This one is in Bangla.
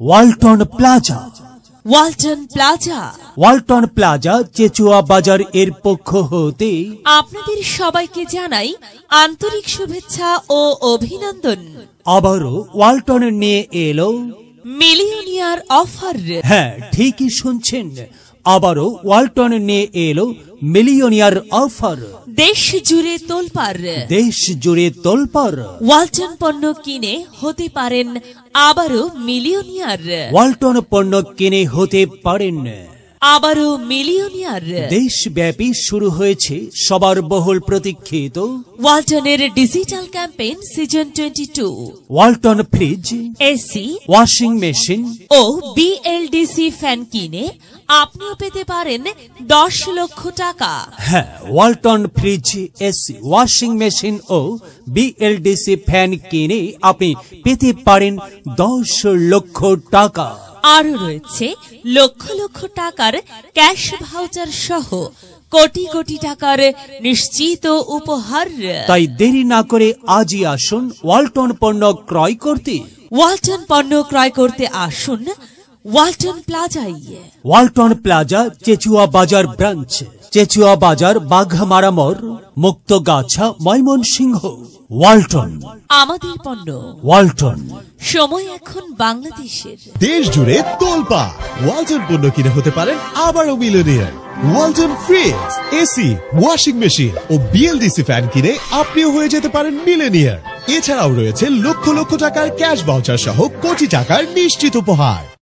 Walton plaza. Walton plaza. Walton plaza Chechua বাজার এর পক্ষ হতে আপনাদের সবাইকে জানাই আন্তরিক শুভেচ্ছা ও অভিনন্দন। আবারও ওয়ালটন নিয়ে এলো মিলিয়নিয়ার অফার। হ্যাঁ, ঠিকই শুনছেন, আবারও ওয়ালটন নিয়ে এলো মিলিয়নিয়ার অফার। দেশ জুড়ে তোলপাড়। দেশ জুড়ে তোলপাড়। ওয়ালটন পণ্য কিনে হতে পারেন আবারও মিলিয়নিয়ার। ওয়ালটন পণ্য কিনে হতে পারেন আবারও মিলিয়নিয়ার। দেশব্যাপী শুরু হয়েছে সবার বহুল প্রতীক্ষিত ওয়ালটনের digital campaign season 22। Walton fridge, AC, washing machine ও বিএলডিসি ফ্যান কিনে আপনিও পেতে পারেন 10 লক্ষ টাকা। হ্যাঁ, Walton fridge, AC, washing machine ও বিএলডিসি ফ্যান কিনে আপনি পেতে পারেন 10 লক্ষ টাকা। আরও রয়েছে লক্ষ লক্ষ টাকার ক্যাশ ভাউচার সহ কোটি কোটি টাকার নিশ্চিত উপহার। তাই দেরি না করে আজই আসুন ওয়ালটন পণ্য ক্রয় করতে। ওয়ালটন পণ্য ক্রয় করতে আসুন ওয়ালটন প্লাজায়। ওয়ালটন প্লাজা চেচুয়া বাজার ব্রাঞ্চ, চেচুয়া বাজার, বাঘমারা মোড়, মুক্তগাছা, ময়মনসিংহ। ওয়ালটন, আমাদের পণ্য। ওয়ালটন। সময় এখন বাংলাদেশের। দেশ জুড়ে তোলপা ওয়ালটন পণ্য কিনে হতে পারেন আবারও millionaire. Walton fridge, AC, washing machine ও বিএলডিসি ফ্যান কিনে আপনিও হয়ে যেতে পারেন মিলিয়নিয়ার। এছাড়াও রয়েছে লক্ষ লক্ষ টাকার ক্যাশ ভাউচার সহ কোটি টাকার নিশ্চিত উপহার।